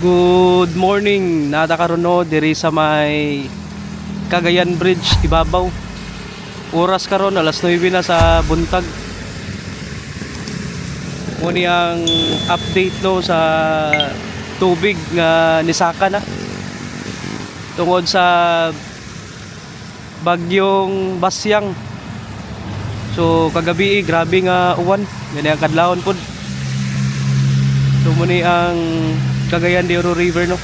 Good morning, nada karon no diri sa may Cagayan Bridge ibabaw. Oras karon alas 9 na sa buntag. Muni ang update no sa tubig nga nisaka na tungod sa bagyong Basyang. So kagabi grabe nga uwan, gani ang kadlawon pod. So muni ang Cagayan de Oro River no.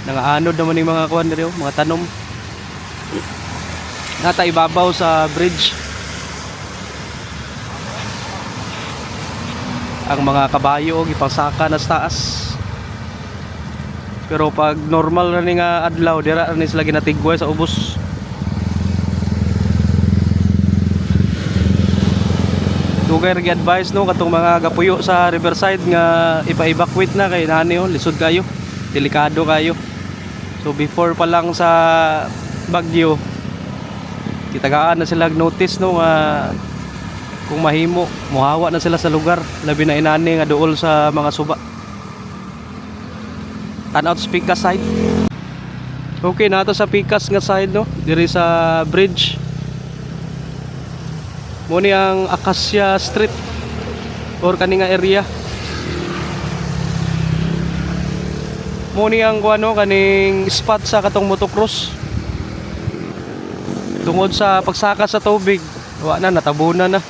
Nangaanod naman yung mga kuwan dito, mga tanom. Nata ibabaw sa bridge. Ang mga kabayo ipasaka na sa taas. Pero pag normal na ni nga adlaw, dira ni sila ginatigway sa ubos. Dugay ra gi-advise no katong mga gapuyo sa riverside nga ipa-evacuate na kay nani lisod kayo, delikado kayo. So before pa lang sa bagyo, kitagaan na sila notice no nga kung mahimo muhawa na sila sa lugar, labi na inani nga duol sa mga suba. Tanaw sa Picas side. Okay, nato sa Picas nga side no, diri sa bridge. Muni ang Acacia Street or kaninga area. Muni ang kuano kaning spot sa katong motocross. Tungod sa pagsaka sa tubig, wa na natabunan na.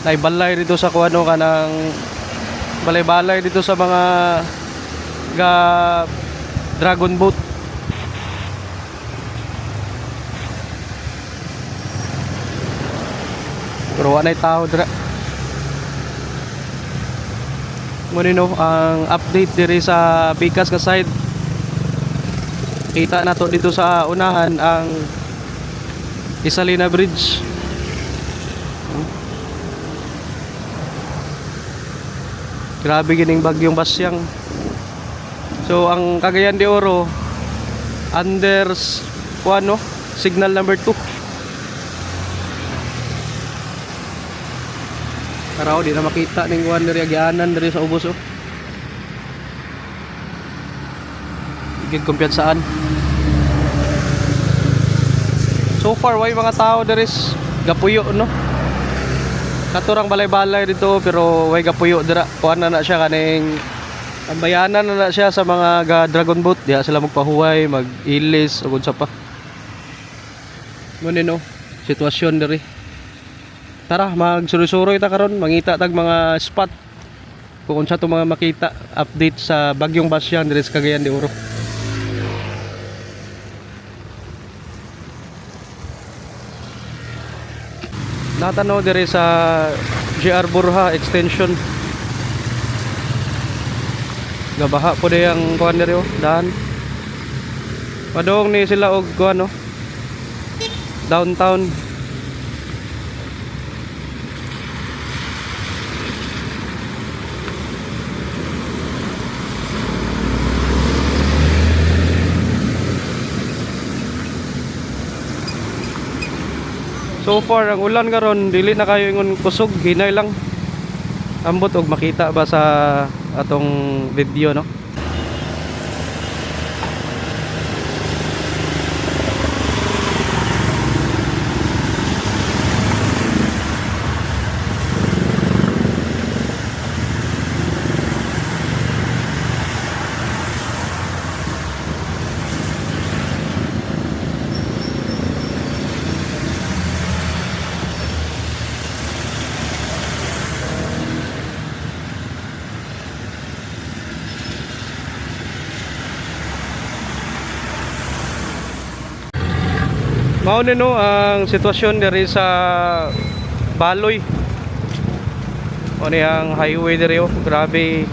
Naibalay dito sa kuano kanang balay-balay dito sa mga ga dragon boat. Pero wala tao dira. Muna no, ang update diri sa Picas nga side. Kita na to dito sa unahan ang Isalina Bridge. Grabe gining bagyong Basyang. So ang Cagayan de Oro under kuano, signal number 2. Karaw di na makita ning kuan diri agianan diri sa ubos oh. Igid kumpiyansaan. So far way mga tao diri gapuyo no. Katurang balay-balay dito pero way gapuyo dira. Kuan na siya kaning ambayanan na siya sa mga ga dragon boat, diya sila magpahuway, mag-ilis ug unsa pa. Muna no, sitwasyon diri. Tara, magsuroy-suroy ta karon, mangita tag mga spot kung unsa to mga makita, update sa bagyong Basyang diri sa Cagayan de Oro. Natanaw diri sa JR Borja extension. Gabaha po di ang kuan diri oh, daan. Padong ni sila og kuan no. Downtown. So far ang ulan karon dili na kayo ingon kusog, hinay lang. Ambot og makita ba sa atong video no. Mao ni no ang sitwasyon diri sa Baloy. O ni ang highway diri oh, grabe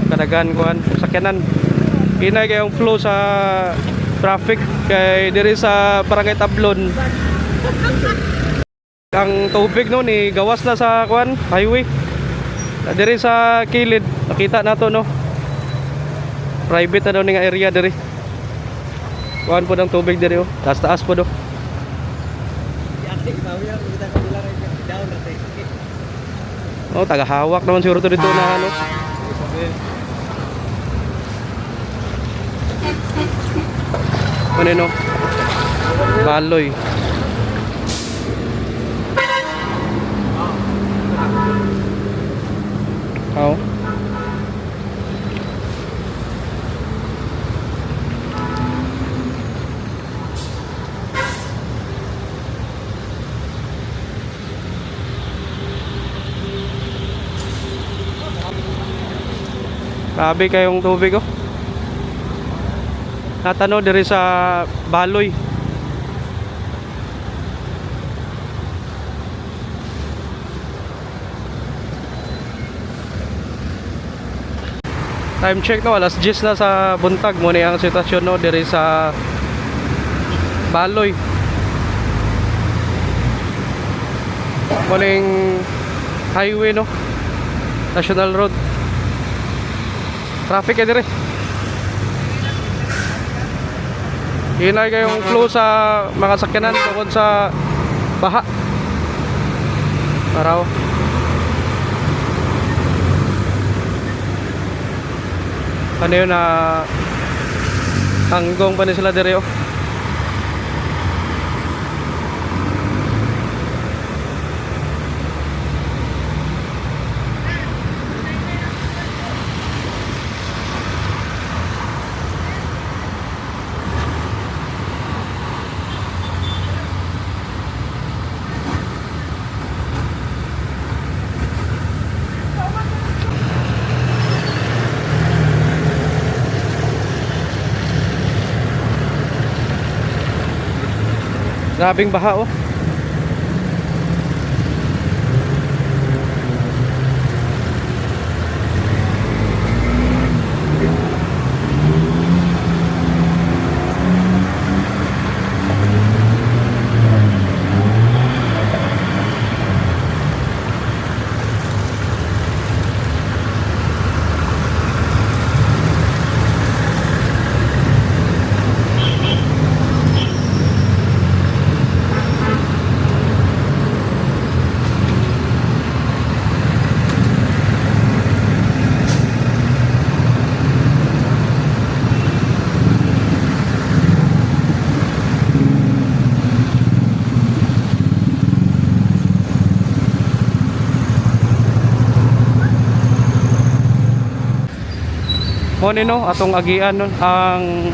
kadagan kuan sakyanan. Hinay kay ang flow sa traffic kay diri sa Barangay Tablon. Ang tubig no ni gawas na sa kuan highway. Diri sa kilid nakita nato no. Private na daw ni nga area diri. Kuan po ng tubig diri oh. Taas po do. Oh, tagahawak naman siguro to dito na ano. Ano no? Baloy. Oh. Grabe kayong tubig oh. Natano diri sa Baloy. Time check no, alas 10 na sa buntag mo ni ang sitwasyon no diri sa Baloy. Muning highway no. National Road. Traffic ya dire. Hinay kayong flow sa mga sakyanan tungkol sa baha. Araw. Ano yun na hanggong pa ni sila dire oh. Grabing baha oh. Mo ni no atong agian no ang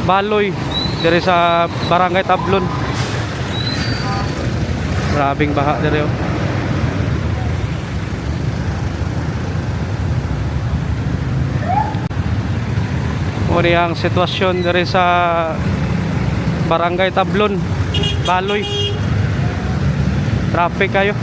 Baloy dire sa Barangay Tablon. Grabing baha dire oh. Mo ni ang sitwasyon dire sa Barangay Tablon, Baloy. Traffic kayo.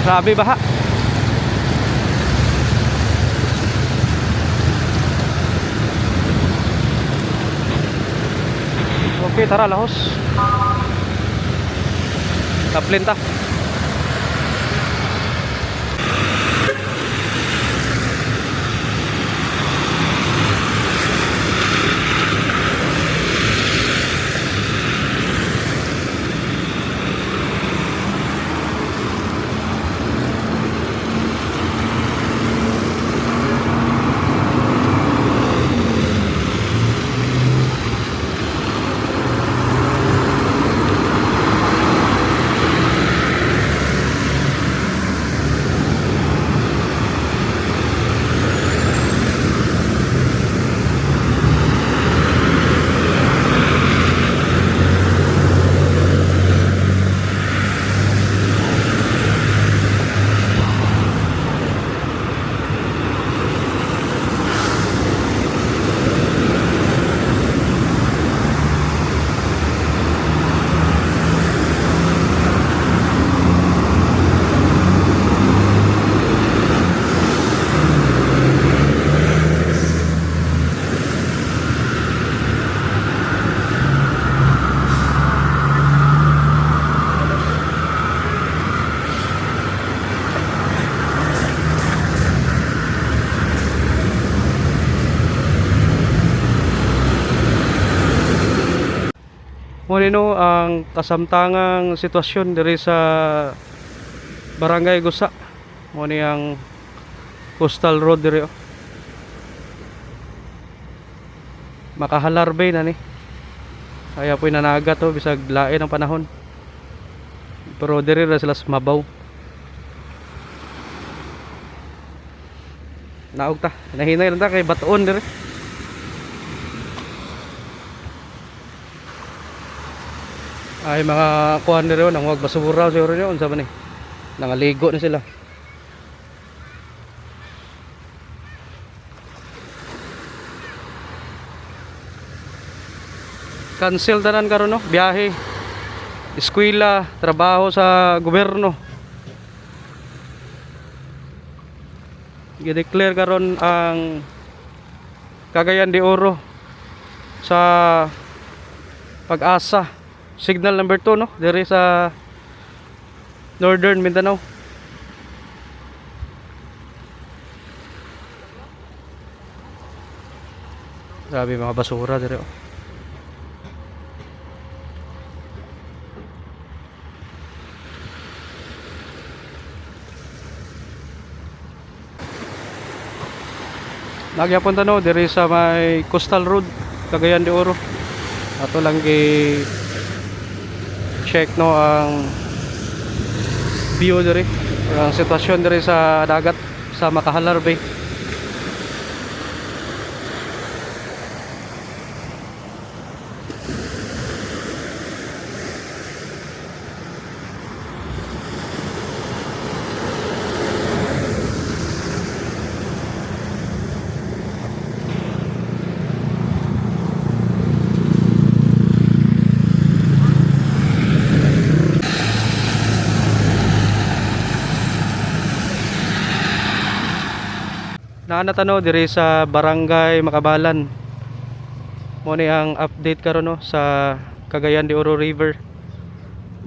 Grabe baha. Okay, tara lahos. Taplin ta. Mo nino ang kasamtangang sitwasyon diri sa Barangay Gusa. Mo ni ang coastal road diri oh. Makahalarbay na ni. Kaya po'y nanaga to bisag lain ang panahon. Pero diri ra sila mabaw. Naog ta, nahinay lang ta kay batuon diri. Ay mga kuan diri nang wag basura siguro niyo unsa man ni. Nangaligo na sila. Cancel tanan karon no, biyahe, eskwela, trabaho sa gobyerno. I-declare karon ang Cagayan de Oro sa Pag-asa, signal number 2 no, diri sa Northern Mindanao. Grabe mga basura diri oh. Nagyapon tanaw diri sa may Coastal Road, Cagayan de Oro. Ato lang check no ang view diri, ang sitwasyon diri sa dagat sa Makahalar Bay. Naanatanaw diri sa Barangay Makabalan. Mo ni ang update karon no sa Cagayan de Oro River.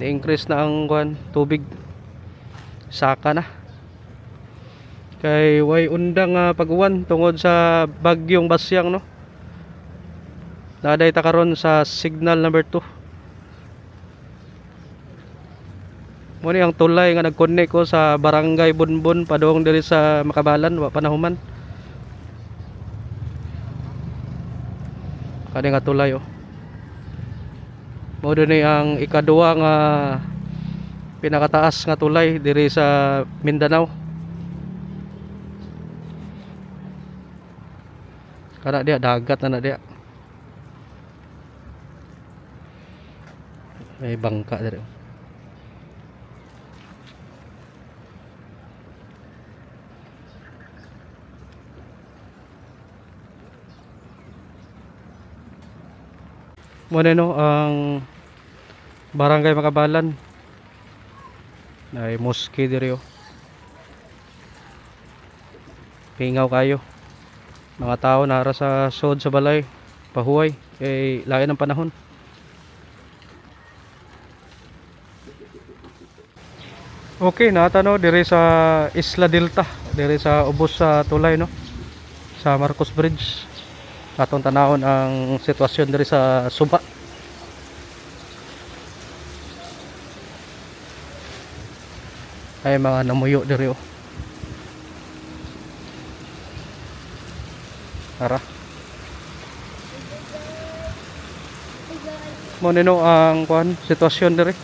Ni-increase na ang tubig. Saka na. Kay way undang pag-uwan tungod sa bagyong Basyang no. Naday ta karon sa signal number 2. Mo ni ang tulay nga nag-connect ko sa Barangay Bunbon padung diri sa Makabalan wa panahuman. Kani nga tulay oh. Mo ni ang ikaduwa nga pinakataas nga tulay diri sa Mindanao. Kana dia dagat na dia. May bangka diri. Muna no ang Barangay Makabalan. Ay moske diri oh. Pingaw kayo. Mga tao nara sa sod sa balay, pahuway kay lain ang panahon. Okay, natanaw diri sa Isla Delta, diri sa ubos sa tulay no. Sa Marcos Bridge. Atong tanawon ang sitwasyon diri sa Suba. Ay mga namuyo diri oh. Tara. Mo nino ang sitwasyon diri.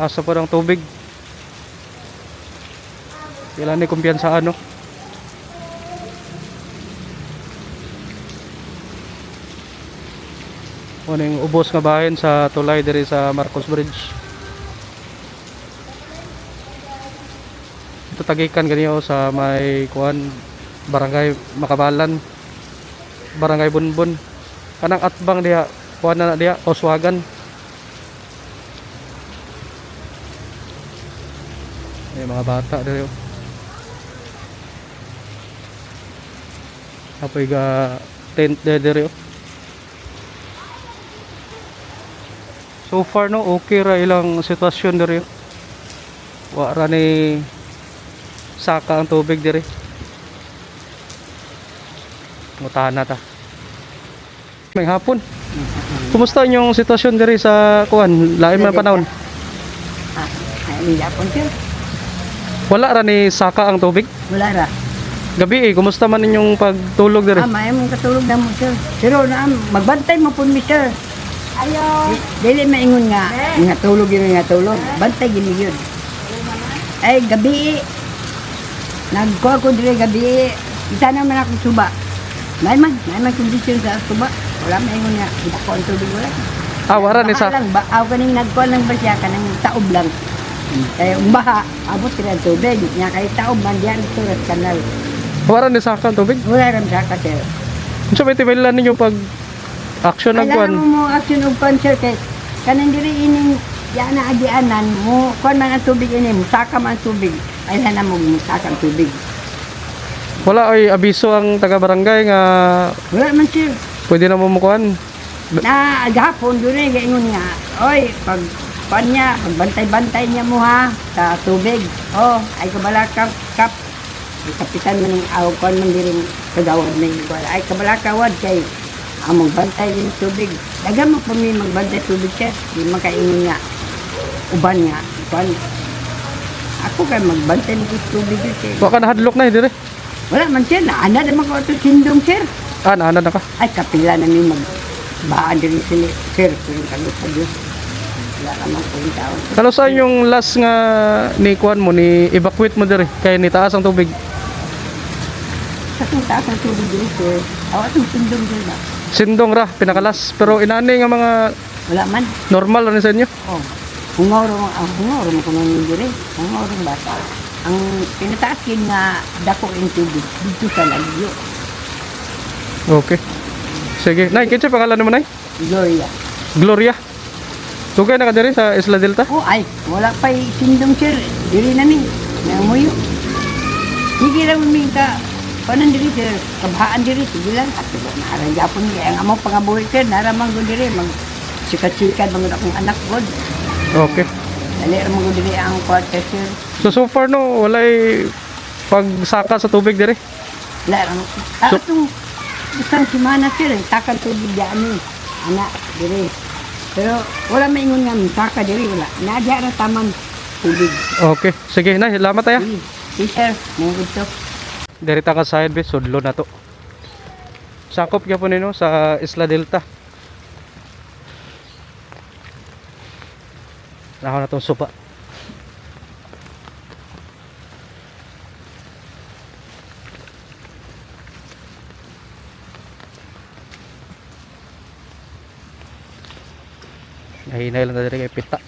Asa po ng tubig. Ilan ni kumpiyansa ano. Kuning ubos nga bahin sa tulay diri sa Marcos Bridge. Ito tagikan ganiyo sa may Barangay Makabalan, Barangay Bunbon. Kanang atbang diha, na diha Oswagan. May mga bata diri. Apoy ga tent diri. So far no okay ra ilang sitwasyon diri. Wa ra ni saka ang tubig diri. Mutahan na ta. May hapon. Kumusta yung sitwasyon diri sa kuan? Lain man panahon. Ay, yapon sir. Wala ra ni saka ang tubig. Wala ra. Gabi kumusta man ninyong pagtulog diri? May mong katulog na mo sir. Pero na magbantay mo pun mi sir. Ayo. Dili maingon nga tulog yun nga tulog. Bantay gini yun. Ay gabi. Nagkuha ko dire gabi. Kita naman ako suba. May man kondisyon sa suba. Wala maingon nga kita ko ang tubig wala. Wala ni sa. Lang ba aw kaning nagkuha lang ba siya kanang taob lang. Kaya umbaha, abot sila ang tubig. Nga kay taob man diyan ito sa kanal. Wala ni saka ang tubig. Wala ram sa kasel. Unsa may tibaylan ninyo pag action ng kuan? Kailangan mo action og cancer kay kanang diri ining yana agianan mo kuan man ang tubig ini mo saka man ang tubig. Ay na mo saka ang tubig. Wala ay abiso ang taga barangay nga Wala man sir. pwede na mo mukuan. Na gahapon diri gaingon nga. Oy, pag kuan niya, pagbantay-bantay niya mo ha sa tubig. Oh, ay kabalakang kap. Kapitan man ng awag kuan man diri kagawad na yung kuan. Ay kabalakawad kay among bantay din tubig. Dagan mo pa mi magbantay tubig siya. Di makaingon nga. Uban nga. Kuan. Ako kay magbantay ng tubig siya. Wa ka nahadlok na dire. Wala man siya. Naana naman ko ito sindong sir. Naana na ka. Ay kapila na mi baan diri sila. Sir, kung kalo sa Diyos. Wala naman po yung tao. Kalo saan yung last nga ni kuan mo ni evacuate mo dire kay ni taas ang tubig. Sa kung taas ang tubig diri sir. Awa itong sindong sir ba? Sindong ra pinakalas pero inani nga mga Wala man. normal ra ni sa inyo. Oh. Hungaw mo kung nang diri. Hungaw rin bata. Ang pinataakin nga dako yung tubig dito sa lagyo. Okay. Sige, nay kinsa pangalan mo nay? Gloria. Gloria. Tugay na ka diri sa Isla Delta? Oh ay, wala pa sindong sir. Diri na ni. Nanguyo. Sige lang mi ka. Panan diri sir. Kabahaan diri. Sige lang. At naaragyapon kaya ang among pangabuhi sir. Naramang ko diri. Sikat-sikat mga akong anak ko. Okay. Dali ramang ko diri ang kwarta sir. So far no walay pagsaka sa tubig diri. Wala ramang. Itong isang simana sir. Takang tubig dyan ni. Anak diri. Pero wala maingon nga saka diri wala. Nadya ra taman tubig. Okay. Sige, nay, salamat tayo. Si sir, may gusto. Diri ta ka side base sudlo na to. Sakop gyapon nino sa Isla Delta. Naho na tong supa. Nahinay lang na diri kay pita.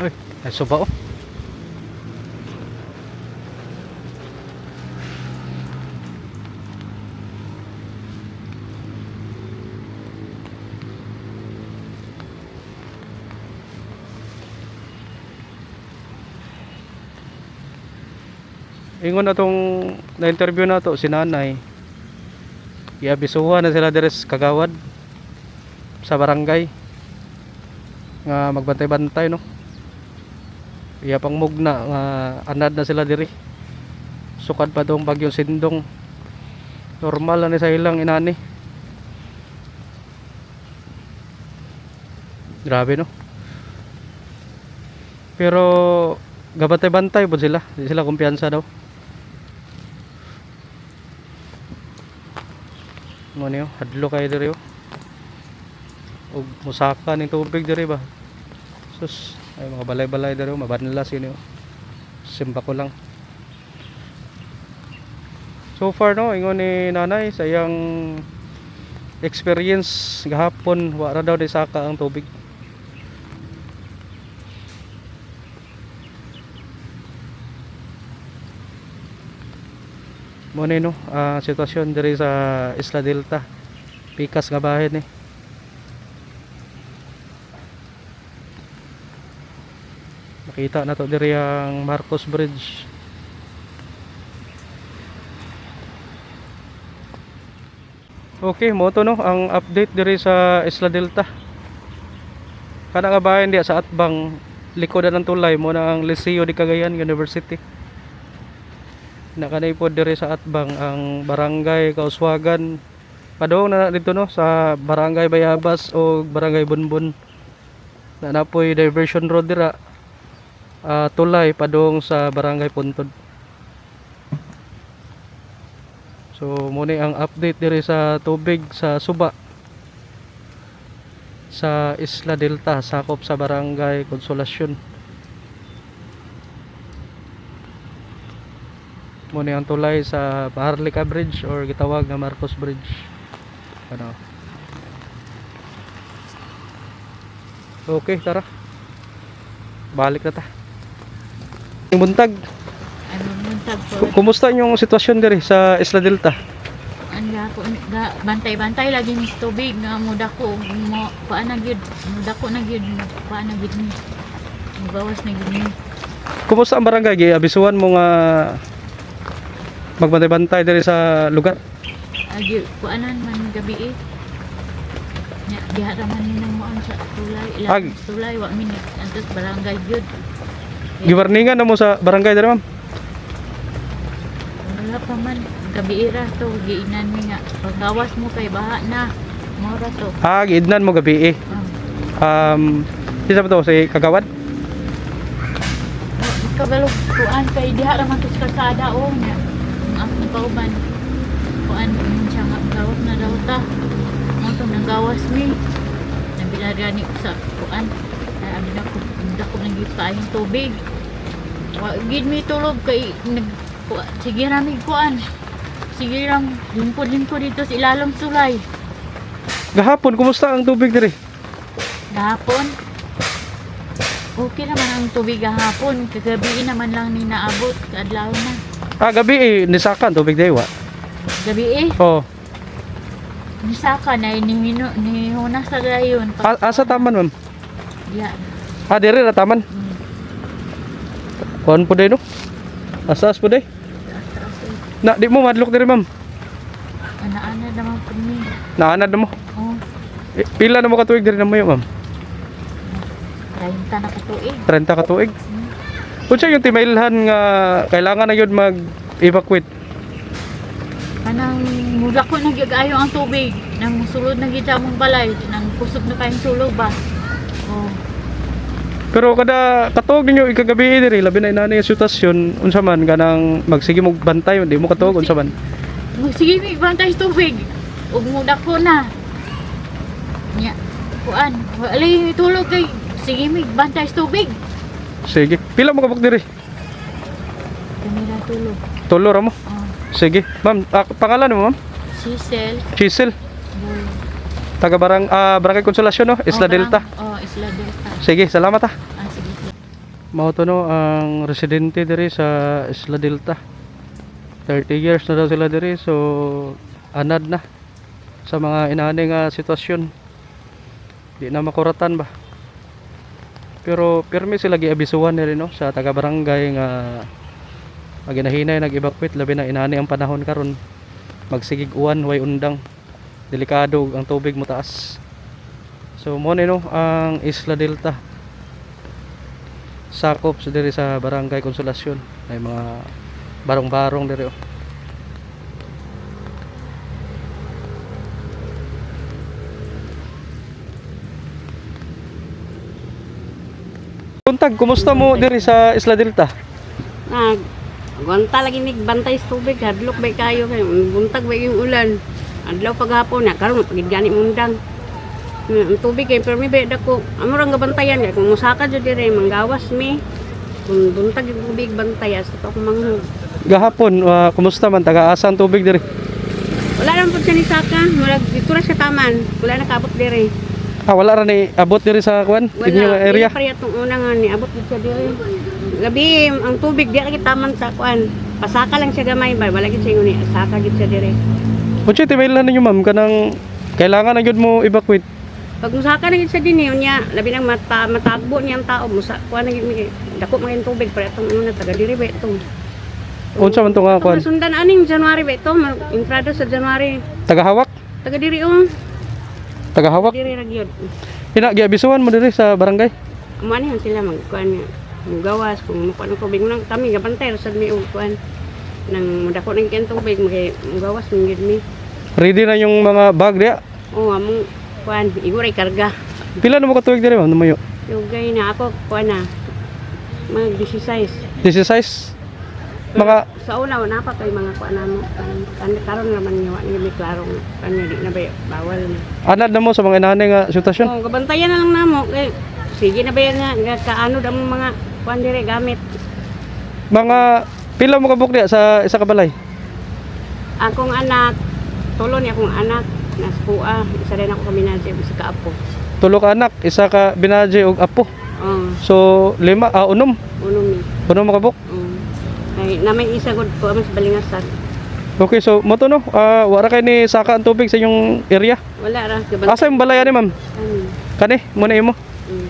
Ay, ay suba oh. Ingon na tong na-interview na to si nanay. Iabisuhan na sila deres kagawad sa barangay nga magbantay-bantay no. Iya pang mugna nga anad na sila diri. Sukad pa tong bagyong Sindong. Normal na ni sa ilang inani. Grabe no. Pero gabantay-bantay po sila. Di sila kumpiyansa daw. Ano niyo? Hadlo kayo diri oh. Og musaka ning tubig diri ba. Sus, ay mga balay-balay diri oh, mabanlas yun oh. Simba ko lang. So far no, ingon ni nanay sa iyang experience gahapon wa ra daw di saka ang tubig. Mo ni no, sitwasyon diri sa Isla Delta. Pikas nga bahin ni. Makita na to diri ang Marcos Bridge. Okay, mo to no ang update diri sa Isla Delta. Kana nga bayan diya sa Atbang, likodan ng tulay mo na ang Liceo de Cagayan University. Nakanay po diri sa Atbang ang Barangay Kauswagan. Padong na dito no sa Barangay Bayabas o Barangay Bunbun. Na napoy diversion road dira. Tulay padong sa Barangay Puntod. So muna ang update diri sa tubig sa Suba sa Isla Delta, sakop sa Barangay Consolacion. Muna ang tulay sa Maharlika Bridge or gitawag na Marcos Bridge. Ano? Okay, tara. Balik na ta. Yung buntag. Ano yung tagpo? Kumusta yung sitwasyon diri sa Isla Delta? Anda ko bantay-bantay lagi mis tubig nga muda ko mo paan na gyud muda ko na gyud paan na gyud ni bawas na gyud ni Kumusta ang barangay? Abisuhan mo nga magbantay-bantay diri sa lugar. agi kuanan man gabi nya diha ra man ni mo ang sa tulay Ag. ilang tulay wa min antos barangay gyud Giwarningan na mo sa barangay diri ma'am. wala pa man gabi ra to giinan mi nga paggawas mo kay baha na mora to Giidnan mo gabi eh. Isa pa to si Kagawad. kabalo kuan kay diha ra man to sa kalsada o nya ang kauban kuan siya nga gawas na daw ta mo to nanggawas mi nabinagani ko sa kuan ay abi na ko dako nang gipayong tubig wa gid mi tulog kay sige ra mi kuan sige ra lingkod dito sa ilalom sulay Gahapon kumusta ang tubig diri? gahapon okay naman ang tubig gahapon kagabi naman lang ni naabot kadlaw na Gabi eh nisakan tubig diri wa. gabi Oh, nisaka na ni hunas sa dayon asa taman ma'am? ya Diri ra taman. Kuan po day no? Asas po day. Na di mo madlok diri ma'am. ana naman po ni Naanad na mo. oh Pila na mo ka tuig diri na mo ma'am? 30 na katuig 30 ka tuig. Unsa yung timailhan nga kailangan na yun mag-evacuate? kanang mula ko nagyagayo ang tubig nang sulod na gid sa among balay nang kusog na kayong sulog ba oh Pero kada katuog ninyo ikagabi diri labi na inani nga sitwasyon unsa man kanang magsige mo bantay di mo katuog unsa man. sige mi bantay sa tubig ug muda ko na nya kuan wala tulog kay sige mi bantay sa tubig Sige. Pila mo kabuk diri? kanila tulog Tulo ra mo. oh Sige. Ma'am, pangalan mo ma'am? Sisel Chisel. Boy. Taga Barangay Consolacion no, Isla Delta. Isla Delta. Sige, salamat ha. Sige. Mao to no ang residente diri sa Isla Delta. 30 years na daw sila diri so anad na sa mga inani nga sitwasyon. Di na makuratan ba. Pero pirmi sila giabisuhan nila no sa taga barangay nga maginahinay nag-evacuate labi na inani ang panahon karon. Magsigig uwan way undang. Delikado ang tubig mo taas. So mo no ang Isla Delta. Sakop sa diri sa Barangay Consolacion. May mga barong-barong diri oh. Buntag, kumusta mo diri sa Isla Delta? Gwanta lagi mig bantay sa tubig, hadlok bay kayo kay buntag bay yung ulan. Adlaw paghapon na karon pagid gani mundang. Ang tubig kay permi bay dako. Amo ra nga bantayan kay kung musaka jud dire manggawas mi. Kung buntag yung tubig bantay sa to manghug. Gahapon, kumusta man taga-asa ang tubig diri? Wala lang po siya ni Saka, murag dito ra sa taman. Wala na kaabot dire. Wala ra ni abot diri sa kwan, inyong area. Wala pa itong una nga ni abot dito dire. Gabi ang tubig di lagi taman sa kwan. Pasaka lang siya gamay ba, wala gid siya ni saka gid siya dire. Unsa timaylan ninyo ma'am kanang kailangan na gyud mo evacuate? Pag musaka na gid siya dinhi unya, labi nang matagbo niya ang tao musa kuan na gid mi dako man yung tubig para itong una taga dire ba itong. Unsa man to nga kwan? Sundan aning January ba ito, entrada sa January. Tagahawak? Taga diri Tagahawak. diri ra gyud. Ina giabisuhan mo diri sa barangay. Umani man sila magkuan gawas kung mukuan ko big nang kami gabantay ra sad mi og kuan nang madako ning kentong big gawas ning gid mi. Ready na yung mga bag diya. Oh, among kuan iguray karga. Pila na mo katuig diri ma'am numayo? Lugay na ako kuan na mag 16. 16. Mga Sa una wala pa kay mga kuan namo karon naman niwa ni mi klaro kanya di na ba bawal. anad na mo sa mga inanay nga sitwasyon. Oh, gabantayan na lang namo kay sige na ba yan nga kaano damo mga kuan dire gamit. Mga pila mo kabuk diya sa isa ka balay? Akong anak, tulo ni akong anak nas kuha, isa rin ako kami na sa kaapo. Tulo ka anak, isa ka binadje og apo. Oh, So unom. uno mi. Unom mo kabuk. Ay na may isa gud ko mas balingasan. Okay, so mo to no. Wara kay ni saka ang tubig sa inyong area. Wala ra Asa yung balay ani ma'am? Ano? Kani mo na imo. Mm.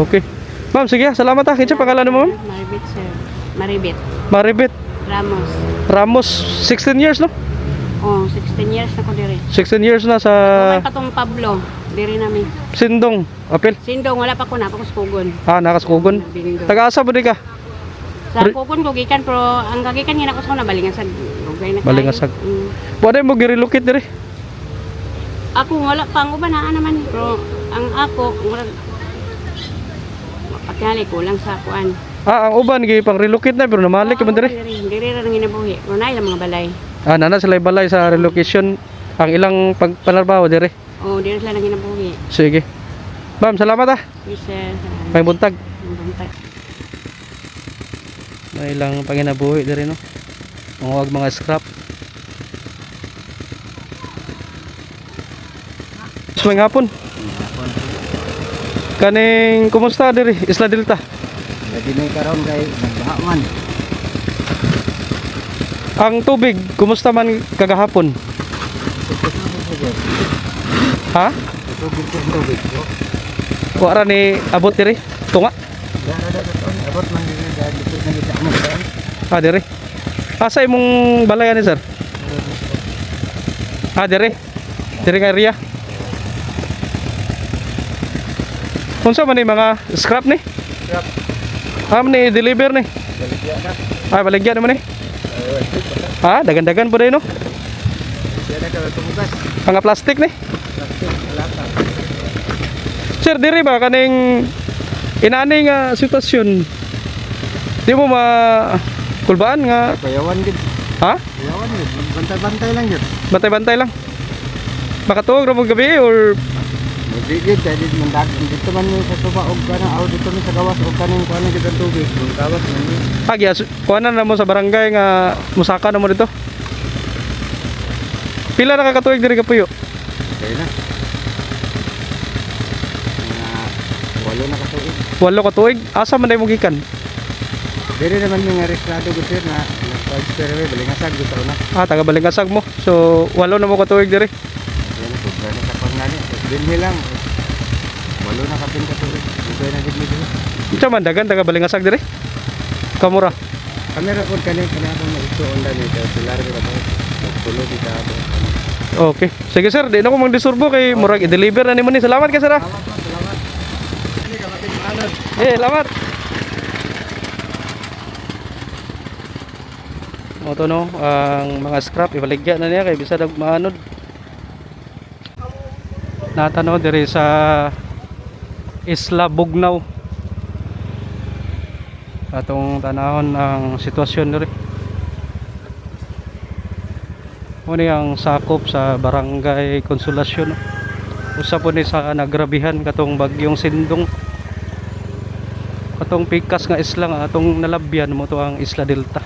Okay. Ma'am, sige, salamat ha. Kinsa pangalan mo ma'am? Maribit sir. Maribit Maribet Ramos. Ramos, 16 years no? Oh, 16 years na ko diri. 16 years na sa May patong Pablo, diri namin. Sindong, apel. Sindong wala pa ko na pa ko sugon. Nakaskugon. Bingo. Taga-asa mo di ka? Sa kugon ko gikan pero ang gagikan niya ako sa balingasan. Rugay na kayo. Balingasag. Mm. Wala mo gi-relocate diri. Ako wala pa ang uban na naman pero ang ako murag pakyali ko lang sa kuan. Ang uban gi pang relocate na pero namalik man diri. Diri ra nang ginabuhi. Runay lang mga balay. Nana sila balay sa relocation ang ilang pagpanarbaho diri. Oh, diri sila nang ginabuhi. Sige. Ma'am, salamat ha. Isa May buntag. bantay. May ilang panginabuhi diri no. Ang mga scrap. May hapon. Kaning kumusta diri Isla Delta? Jadi may karon kay nagbaha man. Ang tubig kumusta man kagahapon? Ha? Tubig ko tubig. Wala ni abot diri tunga. Abot man dili dito na kita mo. Diri. Asa imong balayan ni sir? Diri. Diri nga area. Unsa man ni mga scrap ni? Scrap. Ni deliver ni. Baligyan naman ni. Dagan-dagan po rin no? Siya ka tumugas. Mga plastic ni. Lata. Sir, diri ba kaning inani nga sitwasyon? Di mo kulbaan nga Payawan gid. Payawan gid. Bantay-bantay lang gid. Bantay-bantay lang. Makatuog ra mo gabi or Di gid dili man dito man ni sa tuba og kana aw dito mi sa gawas og kaning kuan gid ang tubig. Ang gawas man ni. kuanan na mo sa barangay nga musaka na mo dito. Pila na kakatuig diri ka puyo? Kaya na. Walo na katuig. 8 ka tuig. Asa man day mo gikan? Dili naman mi nga reklado gud sir na nagpa-experiment balingasag gud na. Taga Balingasag mo. So 8 na mo ka tuig diri. Yan ko gani sa pangalan. Dinhi lang. Walo na kapin katuig. Dugay na gid mi dito. Unsa man dagan taga Balingasag diri? Kamura. Kamera ko kanay kanang ito online ito pilar ko ba. Tulo di ka. Okay. Sige sir, di na ko magdisurbo kay murag i-deliver na nimo ni. Salamat ka sir. Salamat. Ini kapatid manod. Salamat. Mo to no, ang mga scrap ibaligya na niya kay bisa dag maanod. Natanaw diri sa Isla Bugnaw. Atong tanahon ang sitwasyon diri. Muni ang sakop sa Barangay Konsolasyon. Usa po ni sa nagrabihan katong bagyong Sindong. Katong pikas nga isla nga atong nalabyan mo to ang Isla Delta.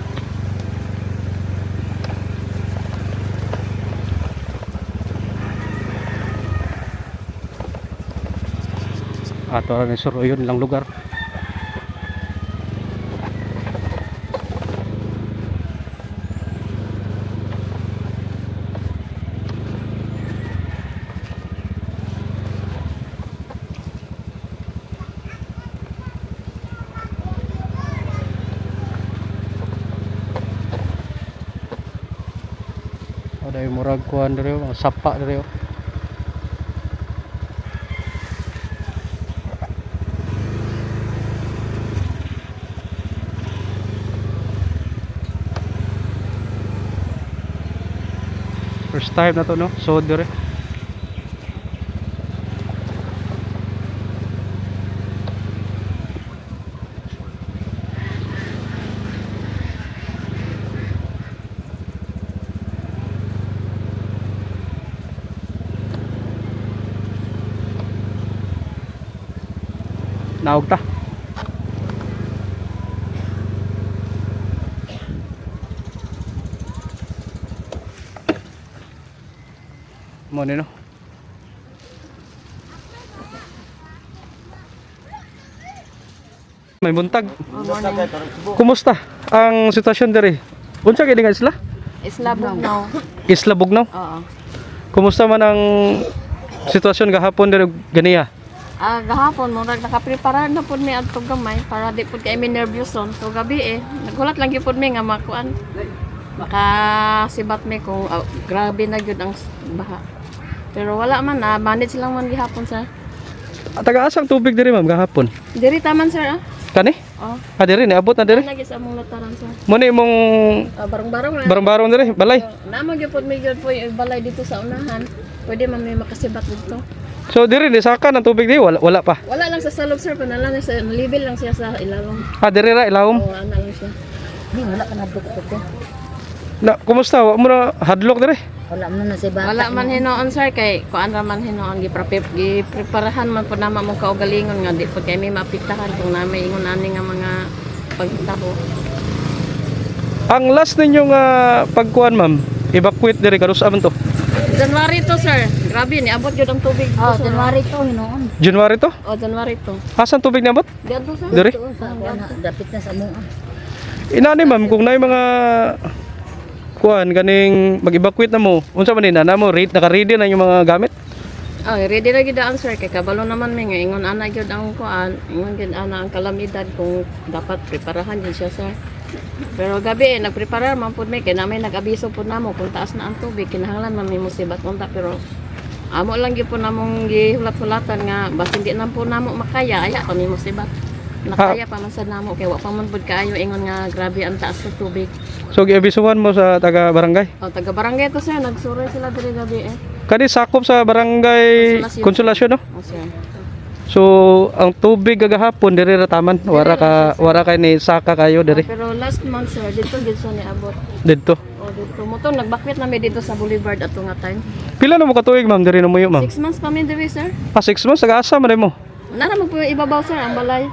Ato ra ni suruyon lang lugar. Dahil murag kuhan diri mga sapa diri. First time na to no, so dire. Naog ta. Mo ni no. May buntag. Kumusta ang sitwasyon diri? Unsa kay nga isla? Isla Bugnaw. Isla Bugnaw. Oo. Kumusta man ang sitwasyon gahapon diri ganiya? Gahapon mo nakaprepara na pud mi adto gamay para di pud kay mi nervouson. So gabi nagulat lang gyud mi nga makuan. Makasibat mi kung grabe na gyud ang baha. Pero wala man na manage lang man gihapon sir. Taga asang tubig diri ma'am gahapon? Diri taman sir ah. Kani? Oh. Diri ni abot na diri. Lagi sa among lataran sir. Mo ni imong Barong-barong na. barong-barong diri balay. Namo gyud pud mi gyud po yung balay dito sa unahan. Pwede man may makasibat dito. So diri ni saka ng tubig di wala pa. Wala lang sa salog sir, panalang sa level lang siya sa ilalong. Diri ra ilawom. Oo, ana lang siya. Di wala ka nabot ko. Na kumusta? Wa mo na hadlok diri? Wala man na si bata. Wala man hinoon sir kay kuan ra man hinoon gipreparahan man pud nama mo kaugalingon nga di pud kay may maapektahan kung na may ingon ani nga mga pagtaho. Ang last ninyong pagkuan ma'am, evacuate diri karusa man to. January to sir. Grabe ni abot gyud ang tubig. Oh, January to hinoon. January to? Oh, January to. Asan tubig niabot? Diadto sir. Diri? Dapit na sa mo. Inani ma'am kung naay mga kuan ganing mag-evacuate na mo. Unsa man nina mo rate naka-ready na yung mga gamit? Oh, ready na gyud ang sir kay kabalo naman mi nga ingon ana gyud ang kuan, ingon gyud ana ang kalamidad kung dapat preparahan gyud siya sir. Pero gabi nagprepara man pud mi kay na may nag-abiso pud namo kung taas na ang tubig kinahanglan man may musibat unta pero amo lang gyud po namong gihulat-hulatan nga basin di na po namo makaya aya pa mi musibat. Nakaya pa man sad namo kay wa pa man pud kaayo ingon nga grabe ang taas sa tubig. So giabisuhan mo sa taga barangay? Oh, taga barangay to sir, nagsuroy sila diri gabi Kani sakop sa barangay Konsolasyon no? Oh, sir. So ang tubig gagahapon diri ra taman wara kay ni saka kayo diri Pero last month sir, dito gid sa niabot. didto. Oh, dito mo to nagbakwit na mi dito sa Boulevard ato nga time. Pila na mo ka tuig ma'am diri na muyo ma'am? 6 months pa mi diri sir. 6 months taga-asa man mo. Nara mo po ibabaw sir ang balay.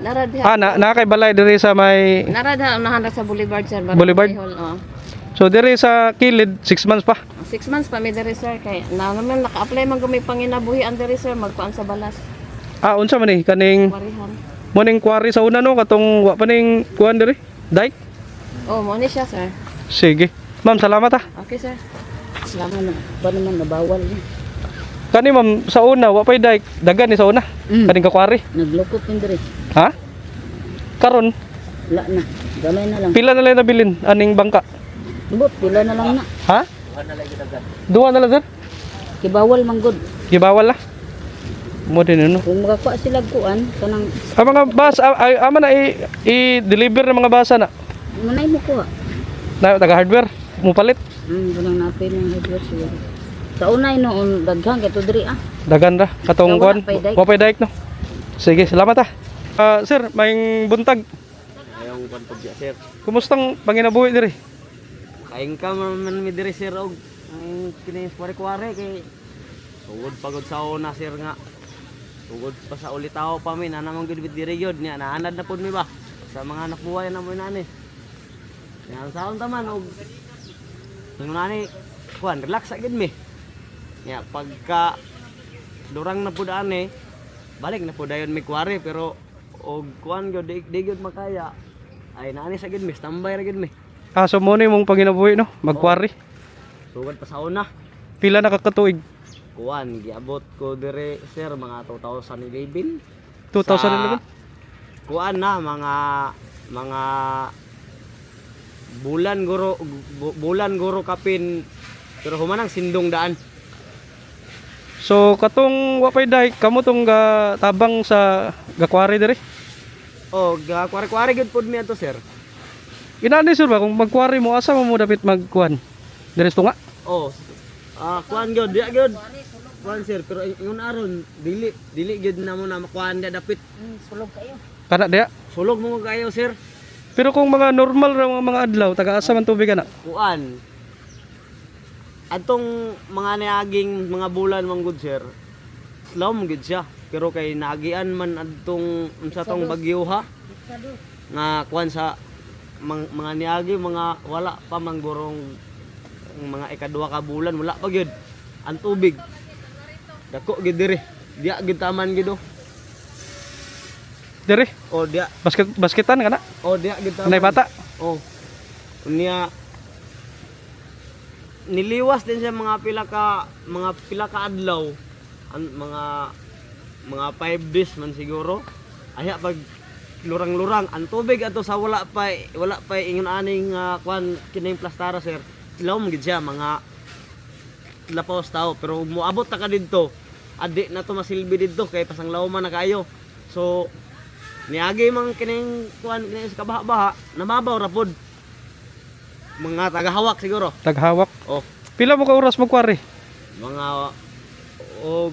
Nara diha. Na kay balay diri sa may Nara diha unahan sa Boulevard sir. Barangay Boulevard? Hall, oh. so diri sa kilid 6 months pa. 6 months pa mi diri sir kay na naman naka-apply man gumi panginabuhian diri sir magkuan sa balas. Unsa man ni kaning Warihan. morning quarry sa una no katong wa pa ning kuan diri dike. Oh, mo ni siya sir. Sige. Ma'am salamat Okay sir. Salamat na. Ba naman nabawal ni. Kani ma'am sa una wa pay dike dagan ni sa una. Kaning ka quarry. Naglukop min diri. Ha? Karon Wala na. Gamay na lang. pila na lang nabilin aning bangka. Bot pila na lang na. Ha? Duha na lang sir. Kibawal man gud. Gibawal la. Mo din ano. Kung makakuha sila kuan kanang Ang mga bus ama na i-deliver ng mga basa na. manay mo kuha. Na taga hardware mo palit. Kanang napay ng hardware siya. Sa unay noon daghan kay to diri Dagan ra katong Wala kuan. pay dike. Wa pay dike no. Sige, salamat sir, maing buntag. Ayong pantugya sir. Kumustang panginabuhi diri? Kain ka man mi diri sir og ang kini kware-kware kay sugod pagod sa una sir nga. Sugod pa sa ulitaw pa mi na namang gud diri yod niya naanad na pud mi ba sa mga anak buhay na mo nani. Yan saon ta man og yung nani kuan relax agad mi. Ya pagka durang na pud ani balik na pud dayon mi kware pero og kuan gyud di gyud makaya. Ay naani sa gid mi standby ra gid mi. So mo ni mong panginabuhi no, magkwari. Sugod pa sa una. Pila na kakatuig? Kuan giabot ko dire sir mga 2011. 2011. Kuan na mga bulan guro kapin Pero humanang sindong daan. So katong wa pay dahik kamo tong tabang sa gakwari diri. Oh, kware-kware gud pod mi ato sir. Inani sir ba kung magkwari mo asa mo dapat magkuan? Diri tunga. Oh. Kuan gyud, di gyud. Kuan sir, pero ingon aron dili gyud na mo na makuan dia dapit. Sulog kayo. Kana diya. Sulog mo kayo sir. Pero kung mga normal ra mga adlaw taga asa man tubig ana. Kuan. Atong mga niaging mga bulan man gud sir. Slow mo gud siya. Pero kay naagian man adtong unsa tong bagyo ha. Nga kuan sa mga niagi mga wala pa manggurong mga ikaduha ka bulan wala pa gyud ang tubig dako gyud diri diya gyud taman gyud Diri. o diya Basketan kana. o diya gyud taman Nay bata. o unya niliwas din siya mga pila ka adlaw ang mga 5 days man siguro aya pag lurang-lurang ang tubig ato sa wala pa ingon aning kuan kining plastara sir ilawom gid siya mga lapaos tao pero moabot ta ka didto adi na to masilbi didto kay pasanglawman na kayo so niagi man kining kuan kining sa kabaha-baha namabaw ra pod mga tagahawak siguro Taghawak. oh Pila mo ka oras magkwari? mga og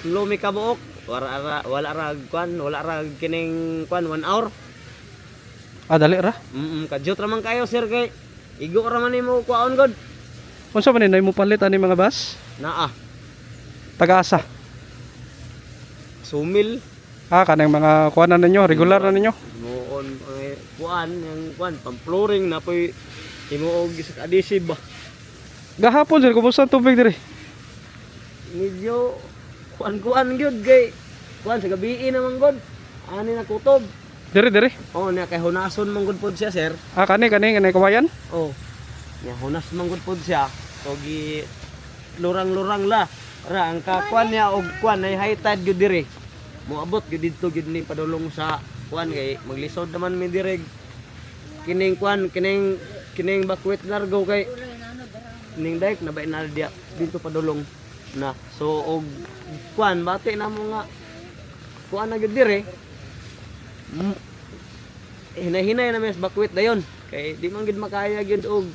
lumi ka buok wala ra kining kuan 1 hour Dali ra. Kadyot raman kayo sir kay igo raman nimo kuaon god. Unsa man nay mo palit ani mga bus? Naa Taga asa? sumil Kanang mga kuanan ninyo, regular na ninyo. moon kuan yang kuan pang-flooring na poy himuog sa adhesive ba. Gahapon sir, kumusta ang tubig diri? Medyo kuan gyud kay kuan sa gabi naman god. Ani na kutob. Diri. Oh niya kay hunason man gud pod siya sir. Kani kawayan? Oh. Niya hunas man gud pod siya. So gi lurang-lurang la. Ra ang kakuan niya og kuan ay high tide gyud diri. Moabot gyud didto gyud ni padulong sa kuan kay maglisod naman mi diri. Kining kuan kining bakwet largo kay ning dike na bay na dia dito padulong na. So og kuan bati na mo nga kuan na gyud diri. Hinay-hinay na mes bakwet dayon kay di man gid makaya gyud og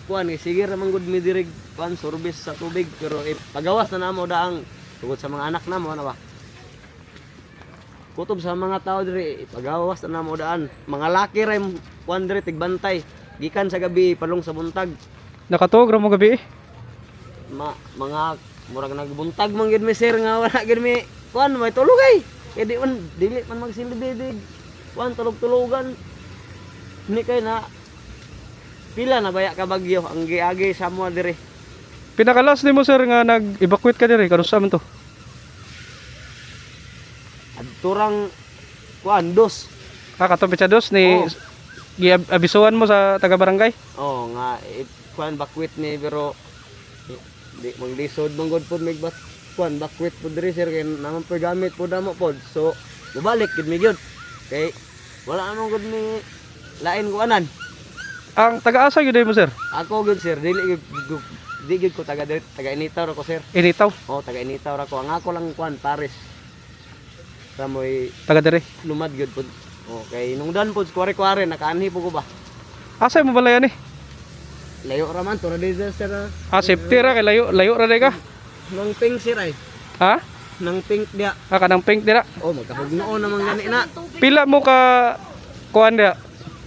kuan kay sige ra man gud mi diri kuan service sa tubig pero pagawas na namo daang tungod sa mga anak namo na ba kutob sa mga tao diri pagawas na namo daan mga laki ra kuan diri tigbantay gikan sa gabi palong sa buntag Nakatuog ra mo gabi. mga murag nagbuntag man gid mi sir nga wala gid mi kuan may tulogay kay dili man magsilbi kuan tulog-tulogan ni kay na pila na baya ka bagyo ang giagi sa mo diri Pinakalas nimo sir nga nag-evacuate ka diri kanusa man to? adturang kuan dos Katong pitsados ni Oh. giabisuan mo sa taga barangay. oh nga kuan bakwit ni pero di maglisod manggod pod mig kuan bakwit pod diri sir kay naman po gamit pod amo pod so mabalik gid mi gyud kay wala namang gud ni lain kuanan. Ang taga-asa gyud mo sir? Ako gud sir, di gud ko taga Initaw ra ko sir. Initaw, Oh, taga Initaw ra ko. Ang ako lang kuan Paris. Ramoy taga diri. lumad gud pud. Oh, kay nung dan pud kware-kware nakaanhi po ko ba. Asa mo balay ani? Layo ra man to ra dito sir. Safety ra kay layo ra day ka. Nang pink sir ay. Ha? Nang pink dia. Kanang pink dira. Oh, magkahugnoon naman gani na. Pila mo ka kuan dira?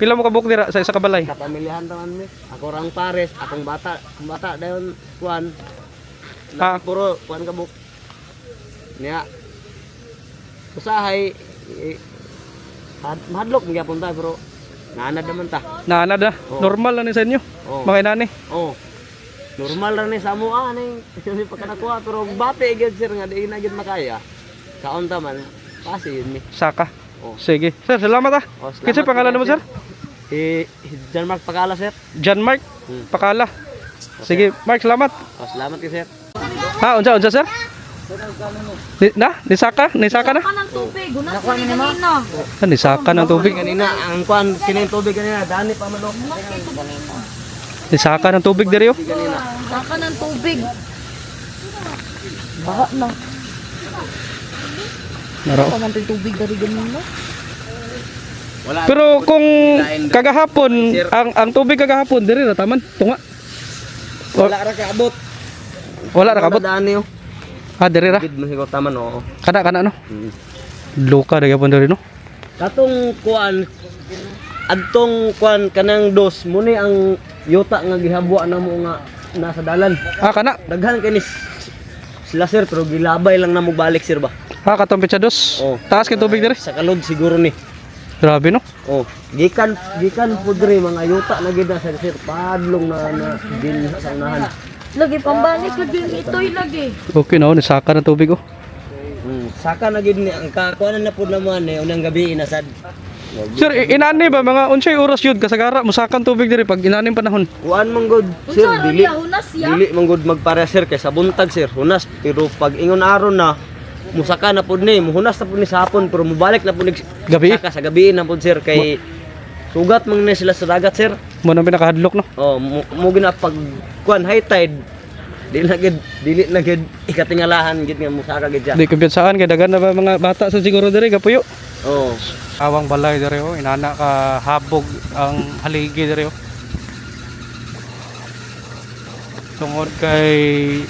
Pila mo ka book dira sa isa ka balay? Kapamilyahan taman mi. Ako rang Paris, akong bata dayon kuan. Puro kuan ka buk. Niya. Usahay mahadlok mga punta pero naanad naman ta. Naanad na. Oh. Normal lang ni sa inyo. Oh. Mga inani. Oh. Normal ra ni sa mo ani kasi pagkanakuha pero bati gyud sir nga di na gyud makaya. Kaon ta man kasi yun mi. Saka. Oh. Sige. Sir, salamat Oh, salamat Kinsa pangalan mo sir? John Mark Pagala sir. John Mark Pakala. Sige, Mark, salamat. Oh, salamat kay sir. Unsa sir? Nisaka na? Kanang tubig, gunas ni kanina. Nisaka ng tubig. Kanina ang kuan kining tubig kanina dani pa manok. Isaka ng tubig diri oh. Saka ng tubig. Baha na. Naro. Paman tubig dari ganun no? Wala. Pero kung kagahapon, ang tubig kagahapon diri ra taman, tunga. Wala ra kaabot. Wala ra kabot. Daan niyo. Ah, diri ra. Gid mo higaw taman oo. Kana no. Luka gyapon diri no. Katong kuan adtong kuan kanang dos mo ni ang yuta nga gihabwa na mo nga nasa dalan. Ah, kana. Daghan kay ni sila sir pero gilabay lang na mo balik sir ba. Ah, katong pitsados. Oh. Taas kay tubig diri. Sa kalod siguro ni. Grabe no. Oh, gikan pudre mga yuta na gid na sa sir padlong na din sa unahan. Lagi pambalik ko din ito'y lagi. Okay no, nisaka ng tubig oh. Saka na gid ni ang kakuan na pud naman eh unang gabi inasad. Sir, inani ba mga unsay oras yun kasagara musakan tubig diri pag inaning panahon? Kuan man gud sir Unsa dili. ra hunas ya? Dili man gud magpare sir kay sa buntag sir hunas pero pag ingon aron na musaka na pud ni muhunas na pud ni sa hapon pero mubalik na pud ni Gabi? saka sa gabi na pud sir kay sugat man ni sila sa dagat sir. Mo nang pinakahadlok no. Oh, mo gina pag kuan high tide dili na gid ikatingalahan gid nga musaka gid siya. Di kumpiyansaan kay daghan na ba mga bata sa siguro diri kapuyo. Oh. Awang balay diri oh, inana ka habog ang haligi diri oh. Tungod kay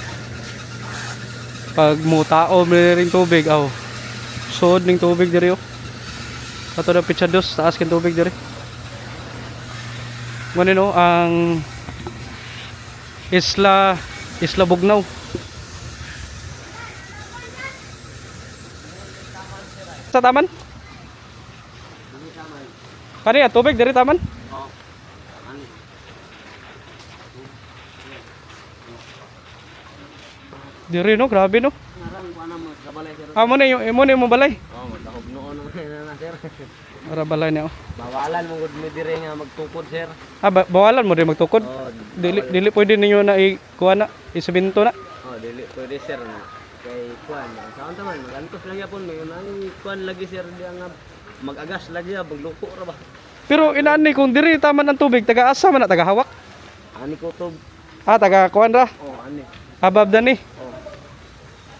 pag mutaom ring tubig aw. Sod ning tubig diri oh. Kato na pitsados taas kin tubig diri. Ngunit no ang Isla Bugnaw. Sa taman? Kani tubig diri taman? Diri no, grabe no. Ngarang kuan mo sa balay sir. Amo na yung balay. Oh, matahog noon na sir. Para balay niya oh. Bawalan mo gud mi dire nga magtukod sir. Ah, bawalan mo din magtukod. Oh, Dili pwede ninyo na ikuha na, isaminto na. oh dili pwede sir na. Kay kuan, saan taman magantos lang yapon may nang kuan lagi sir dia nga mag-agas lagi magluko ra ba. Pero inaani kung diri taman ang tubig, taga-asa man na taga-hawak. Ani ko to. Ah, taga-kuan ra. Oh, ani. Abab dani. Oh.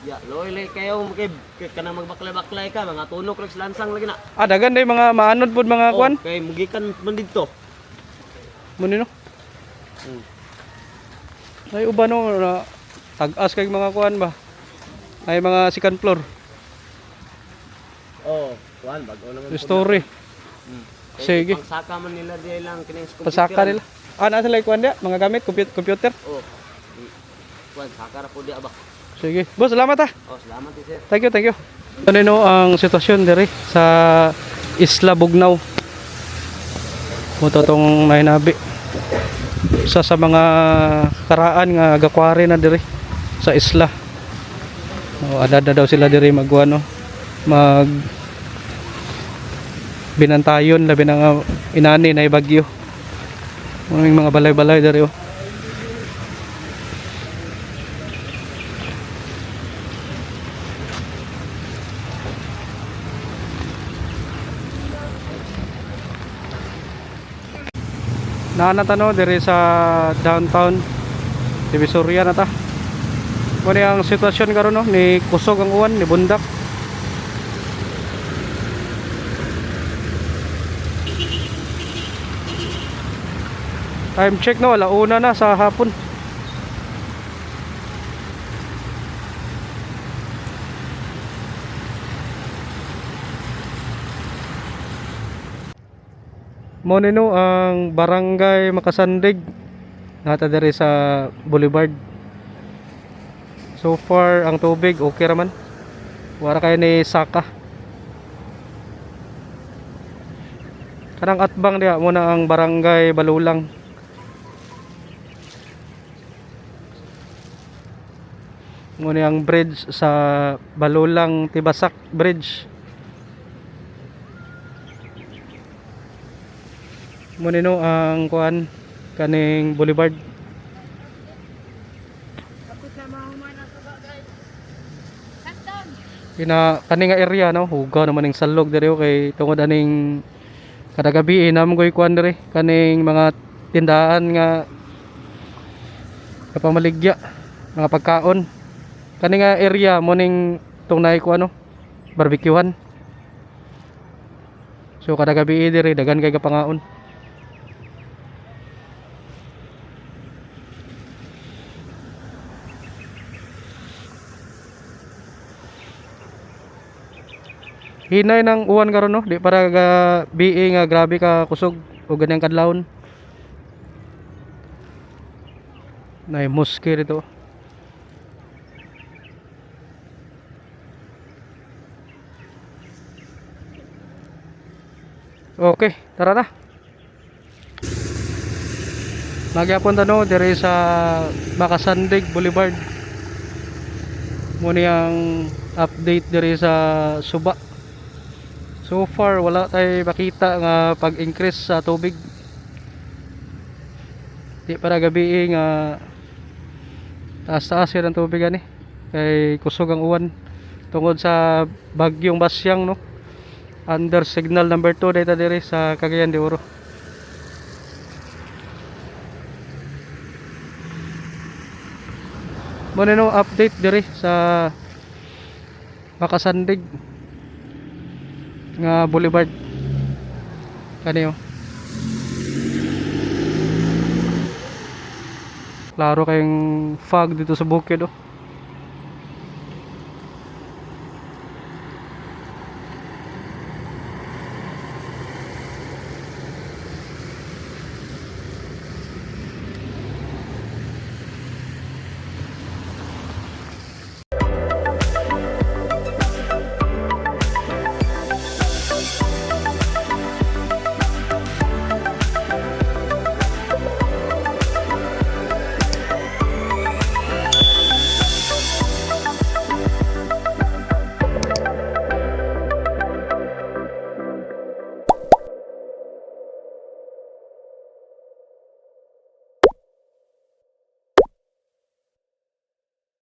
Ya, loy kayo kay kana magbaklay-baklay ka mga tunok lang lansang lagi na. Ah, dagan day mga maanod pod mga kuan. Kay mugikan man didto. Muni no. Ay uban no na tag-as kay mga kuan ba. Ay mga second floor. Oh, kuan bag-o naman. Story. Sige. Pangsaka man nila di lang kining Pasaka nila. Ah, nasa lay kuan dia, mga gamit computer. Oh. Kuan saka ra po di ba. Sige. Boss, salamat ah. Oh, salamat sir. Thank you. Ano no ang sitwasyon diri sa Isla Bugnaw. Muto tong nainabi. Sa mga karaan nga gakwari na diri sa isla. O ada daw sila diri magwano mag binantayon labi na nga inani na bagyo. Maraming mga balay-balay diri oh. Naanatano diri sa downtown Divisoria na ta. Kung ang sitwasyon karon no ni kusog ang uwan ni bundak. Time check no, alauna na sa hapon. Mo nino ang barangay Makasandig nata diri sa Boulevard. So far ang tubig okay raman. Wala kay ni saka. Kanang atbang diha mo na ang barangay Balulang. Mo ni ang bridge sa Balulang Tibasak Bridge. Munino ang kuan kaning Boulevard. Kaning nga area no, hugaw naman ning salog diri kay tungod aning kada gabi namgoy kuan diri kaning mga tindahan nga kapamaligya mga pagkaon kani nga area mo ning tunay ko ano barbecuehan. So kada gabi diri dagan kay kapangaon. Hinay ng uwan karon no, di para gabi nga grabe ka kusog o ganyang kadlawon. Nay muski dito. Okay, tara na. Magyapon ta no diri sa Makasandig Boulevard. Muna ang update diri sa Suba. So far wala tay makita nga pag-increase sa tubig. Di para gabi nga taas-taas yun ang tubig ani. Kay kusog ang uwan tungod sa bagyong Basyang no. Under signal number 2 data diri sa Cagayan de Oro. Muna no update diri sa Makasandig nga Boulevard kaniyo. Klaro kayong fog dito sa bukid oh.